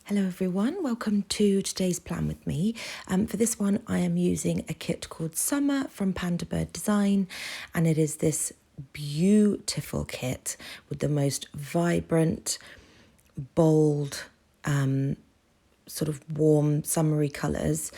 Hello everyone, welcome to today's plan with me. For this one I am using a kit called Summer from Pandabird Design, and it is this beautiful kit with the most vibrant, bold, sort of warm summery colours.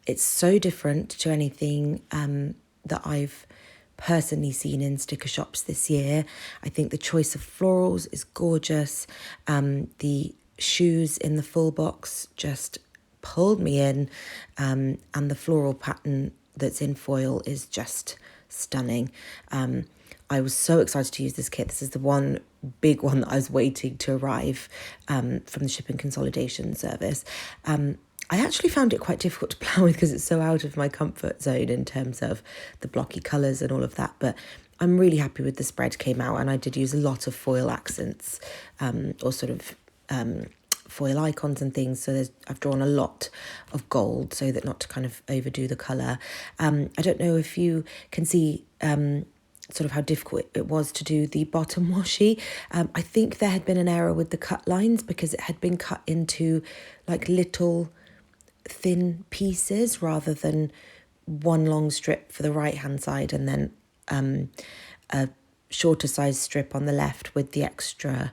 It's so different to anything that I've personally seen in sticker shops this year. I think the choice of florals is gorgeous. The shoes in the full box just pulled me in, and the floral pattern that's in foil is just stunning. I was so excited to use this kit. This is the one big one that I was waiting to arrive from the shipping consolidation service. I actually found it quite difficult to plan with because it's so out of my comfort zone in terms of the blocky colours and all of that. But I'm really happy with the spread came out, and I did use a lot of foil accents or sort of foil icons and things. So I've drawn a lot of gold so that not to kind of overdo the colour. I don't know if you can see sort of how difficult it was to do the bottom washi. I think there had been an error with the cut lines because it had been cut into like little thin pieces rather than one long strip for the right hand side and then a shorter size strip on the left with the extra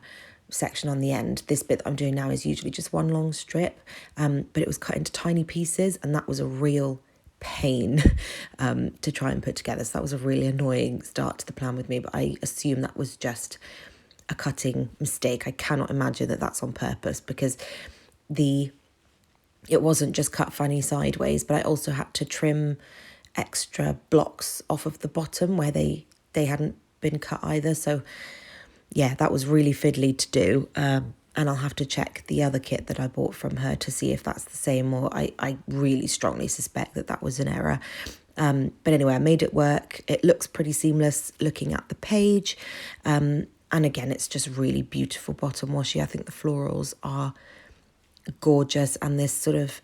section on the end. This bit that I'm doing now is usually just one long strip, but it was cut into tiny pieces, and that was a real pain to try and put together. So that was a really annoying start to the plan with me, but I assume that was just a cutting mistake. I cannot imagine that that's on purpose because it wasn't just cut funny sideways, but I also had to trim extra blocks off of the bottom where they hadn't been cut either. So yeah, that was really fiddly to do. And I'll have to check the other kit that I bought from her to see if that's the same, or I really strongly suspect that was an error. But anyway, I made it work. It looks pretty seamless looking at the page. And again, it's just really beautiful bottom washi. I think the florals are gorgeous, and this sort of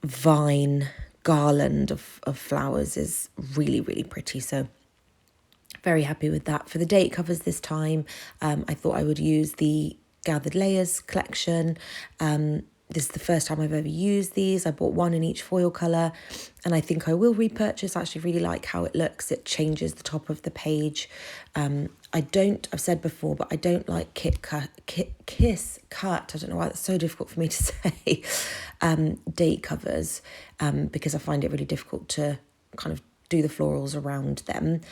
vine garland of flowers is really, really pretty. So very happy with that. For the date covers this time, I thought I would use the Gathered Layers collection. This is the first time I've ever used these. I bought one in each foil colour, and I think I will repurchase. I actually really like how it looks. It changes the top of the page. I've said before, but I don't like kiss cut. I don't know why that's so difficult for me to say. Date covers, because I find it really difficult to kind of do the florals around them.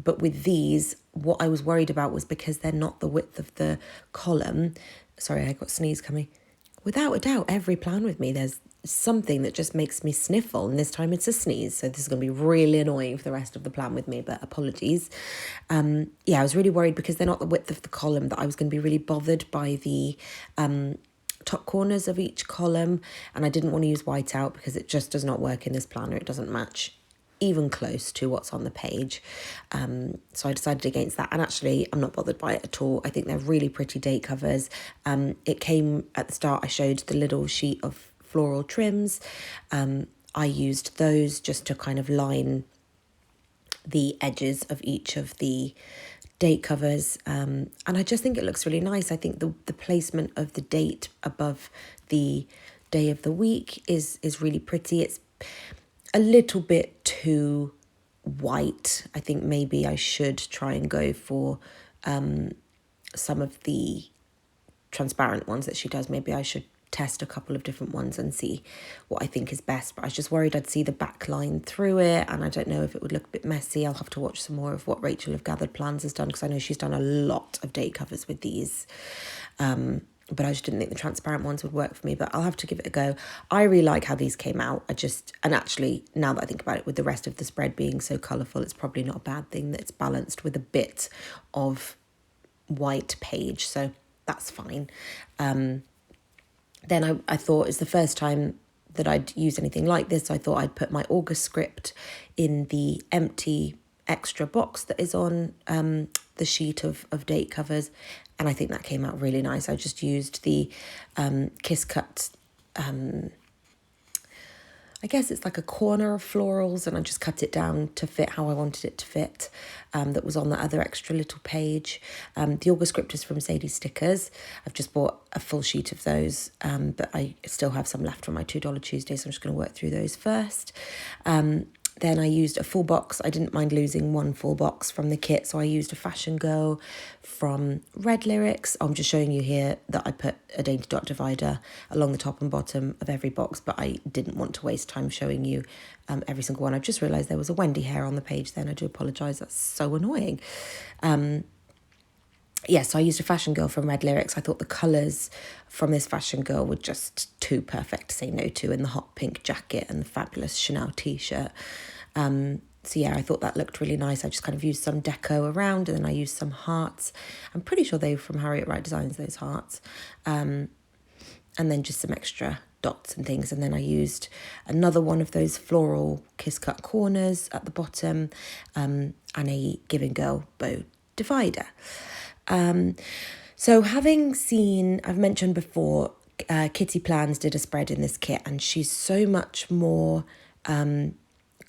But with these, what I was worried about was because they're not the width of the column. Sorry, I got a sneeze coming. Without a doubt, every plan with me, there's something that just makes me sniffle, and this time it's a sneeze. So this is going to be really annoying for the rest of the plan with me, but apologies. I was really worried because they're not the width of the column that I was going to be really bothered by the top corners of each column, and I didn't want to use white out because it just does not work in this planner. It doesn't match even close to what's on the page. So I decided against that, and actually I'm not bothered by it at all. I think they're really pretty date covers. It came at the start, I showed the little sheet of floral trims. I used those just to kind of line the edges of each of the date covers, and I just think it looks really nice. I think the placement of the date above the day of the week is really pretty. It's a little bit too white. I think maybe I should try and go for some of the transparent ones that she does. Maybe I should test a couple of different ones and see what I think is best. But I was just worried I'd see the back line through it, and I don't know if it would look a bit messy. I'll have to watch some more of what Rachel of Gathered Plans has done, because I know she's done a lot of date covers with these. But I just didn't think the transparent ones would work for me, but I'll have to give it a go. I really like how these came out. And actually, now that I think about it, with the rest of the spread being so colourful, it's probably not a bad thing that it's balanced with a bit of white page, so that's fine. Then I thought it's the first time that I'd use anything like this, so I thought I'd put my August script in the empty extra box that is on the sheet of date covers, and I think that came out really nice. I just used the Kiss Cut, I I guess it's like a corner of florals, and I just cut it down to fit how I wanted it to fit. That was on the other extra little page. The August script is from Sadie Stickers. I've just bought a full sheet of those, but I still have some left from my $2 Tuesday, so I'm just going to work through those first. Then I used a full box. I didn't mind losing one full box from the kit, so I used a Fashion Girl from Red Lyrics. I'm just showing you here that I put a dainty dot divider along the top and bottom of every box, but I didn't want to waste time showing you every single one. I've just realised there was a Wendy hair on the page then. I do apologise, that's so annoying. So I used a Fashion Girl from Red Lyrics. I thought the colours from this Fashion Girl were just too perfect to say no to, in the hot pink jacket and the fabulous Chanel t-shirt. I thought that looked really nice. I just kind of used some deco around, and then I used some hearts. I'm pretty sure they were from Harriet Wright Designs, those hearts. And then just some extra dots and things. And then I used another one of those floral kiss cut corners at the bottom, and a Give and Go bow divider. So having seen, I've mentioned before, Kitty Plans did a spread in this kit, and she's so much more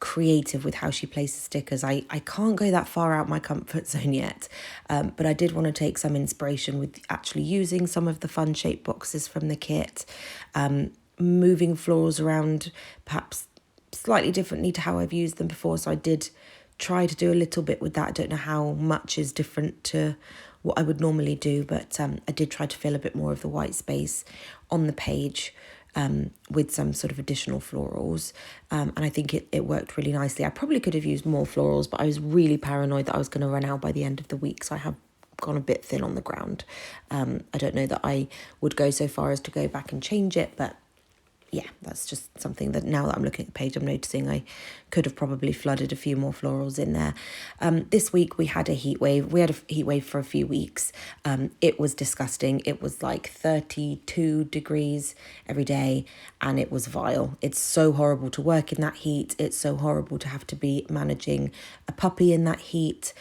creative with how she places stickers. I can't go that far out my comfort zone yet, but I did want to take some inspiration with actually using some of the fun shaped boxes from the kit, moving florals around perhaps slightly differently to how I've used them before. So I did try to do a little bit with that. I don't know how much is different to what I would normally do, but I did try to fill a bit more of the white space on the page with some sort of additional florals, and I think it worked really nicely. I probably could have used more florals, but I was really paranoid that I was going to run out by the end of the week, so I have gone a bit thin on the ground. I don't know that I would go so far as to go back and change it, but yeah, that's just something that now that I'm looking at the page, I'm noticing I could have probably flooded a few more florals in there. This week we had a heat wave. We had a heat wave for a few weeks. It was disgusting. It was like 32 degrees every day, and it was vile. It's so horrible to work in that heat. It's so horrible to have to be managing a puppy in that heat.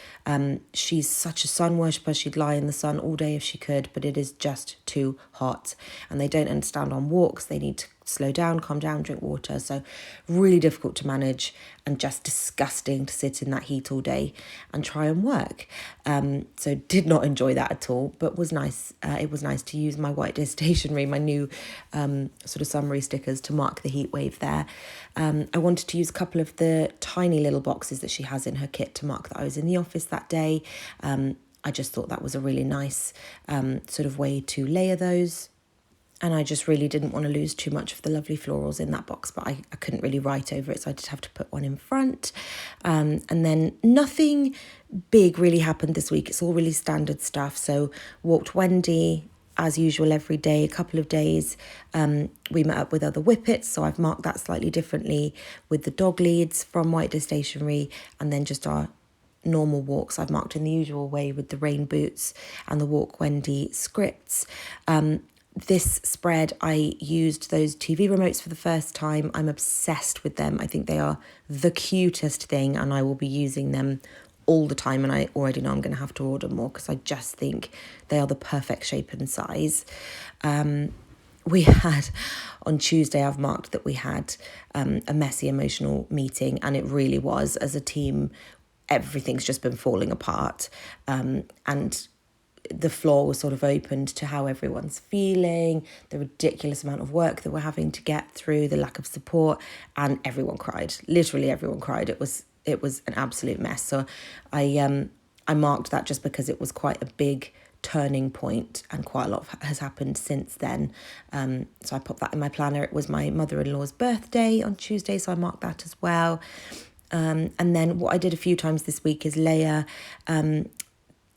She's such a sun worshipper. She'd lie in the sun all day if she could, but it is just too hot, and they don't understand on walks. They need to slow down, calm down, drink water. So really difficult to manage, and just disgusting to sit in that heat all day and try and work. So did not enjoy that at all, but was nice. It was nice to use my White Day stationery, my new sort of summary stickers to mark the heat wave there. I wanted to use a couple of the tiny little boxes that she has in her kit to mark that I was in the office that day. I just thought that was a really nice sort of way to layer those. And I just really didn't want to lose too much of the lovely florals in that box, but I couldn't really write over it, so I did have to put one in front. And then nothing big really happened this week. It's all really standard stuff. So walked Wendy as usual every day, a couple of days. We met up with other whippets, so I've marked that slightly differently with the dog leads from White Day Stationery, and then just our normal walks I've marked in the usual way with the rain boots and the Walk Wendy scripts. This spread, I used those TV remotes for the first time. I'm obsessed with them. I think they are the cutest thing, and I will be using them all the time. And I already know I'm going to have to order more because I just think they are the perfect shape and size. We had, on Tuesday, I've marked that we had a messy, emotional meeting, and it really was. As a team, everything's just been falling apart. And the floor was sort of opened to how everyone's feeling, the ridiculous amount of work that we're having to get through, the lack of support, and everyone cried. Literally everyone cried. It was an absolute mess. So I marked that just because it was quite a big turning point, and quite a lot has happened since then. So I popped that in my planner. It was my mother-in-law's birthday on Tuesday, so I marked that as well. And then what I did a few times this week is layer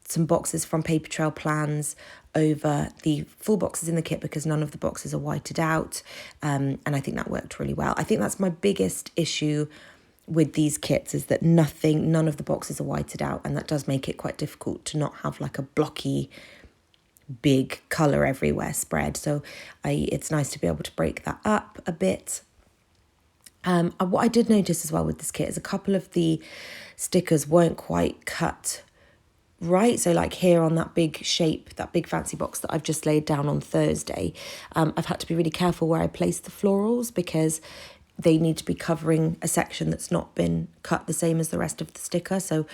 some boxes from Paper Trail Plans over the full boxes in the kit, because none of the boxes are whited out, and I think that worked really well. I think that's my biggest issue with these kits, is that none of the boxes are whited out, and that does make it quite difficult to not have like a blocky big colour everywhere spread. So it's nice to be able to break that up a bit. What I did notice as well with this kit is a couple of the stickers weren't quite cut right. So like here on that big shape, that big fancy box that I've just laid down on Thursday, I've had to be really careful where I place the florals, because they need to be covering a section that's not been cut the same as the rest of the sticker. So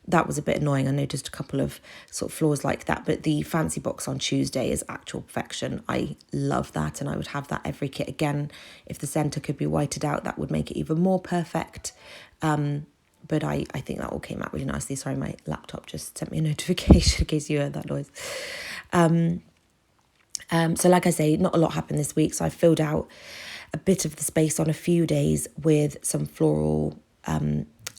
that was a bit annoying. I noticed a couple of sort of flaws like that, but the fancy box on Tuesday is actual perfection. I love that, and I would have that every kit again. If the centre could be whited out, that would make it even more perfect. But I think that all came out really nicely. Sorry, my laptop just sent me a notification in case you heard that noise. So like I say, not a lot happened this week. So I filled out a bit of the space on a few days with some floral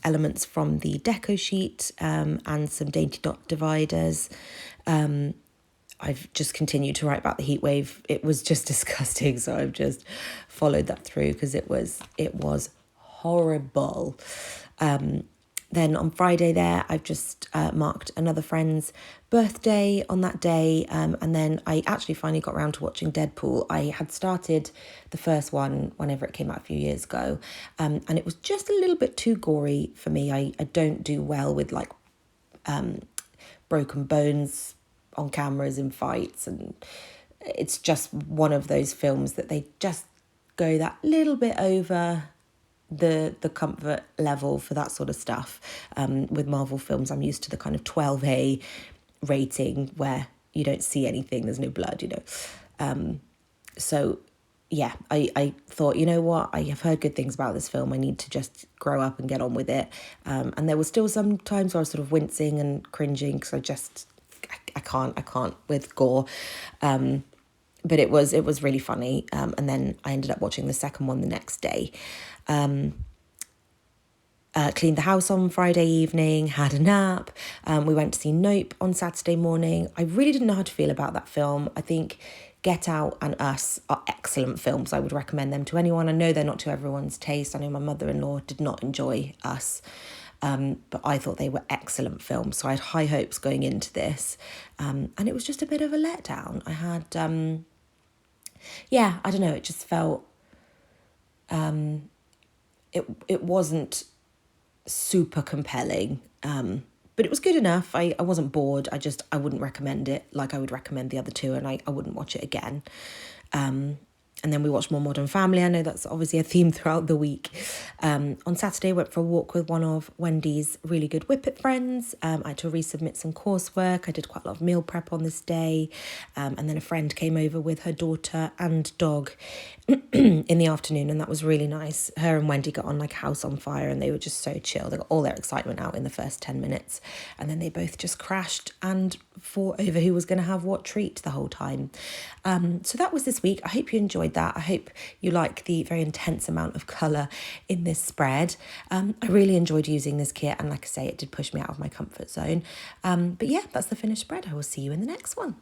elements from the deco sheet and some dainty dot dividers. I've just continued to write about the heat wave. It was just disgusting. So I've just followed that through because it was horrible. Then on Friday there, I've just marked another friend's birthday on that day. And then I actually finally got around to watching Deadpool. I had started the first one whenever it came out a few years ago. And it was just a little bit too gory for me. I don't do well with like broken bones on cameras in fights. And it's just one of those films that they just go that little bit over the comfort level for that sort of stuff. With Marvel films, I'm used to the kind of 12A rating where you don't see anything, there's no blood, so yeah, I thought, you know what, I have heard good things about this film, I need to just grow up and get on with it. And there were still some times where I was sort of wincing and cringing because I can't with gore. But it was really funny. And then I ended up watching the second one the next day. Cleaned the house on Friday evening, had a nap. We went to see Nope on Saturday morning. I really didn't know how to feel about that film. I think Get Out and Us are excellent films. I would recommend them to anyone. I know they're not to everyone's taste. I know my mother-in-law did not enjoy Us. But I thought they were excellent films. So I had high hopes going into this. And it was just a bit of a letdown. I had, I don't know, it just felt, it wasn't super compelling, but it was good enough. I wasn't bored. I wouldn't recommend it like I would recommend the other two, and I wouldn't watch it again. And then we watched more Modern Family. I know that's obviously a theme throughout the week. On Saturday, I went for a walk with one of Wendy's really good Whippet friends. I had to resubmit some coursework. I did quite a lot of meal prep on this day. And then a friend came over with her daughter and dog in the afternoon, and that was really nice. Her and Wendy got on like a house on fire, and they were just so chill. They got all their excitement out in the first 10 minutes. And then they both just crashed and fought over who was going to have what treat the whole time. So that was this week. I hope you enjoyed that. I hope you like the very intense amount of colour in this spread. I really enjoyed using this kit, and like I say, it did push me out of my comfort zone. But yeah, that's the finished spread. I will see you in the next one.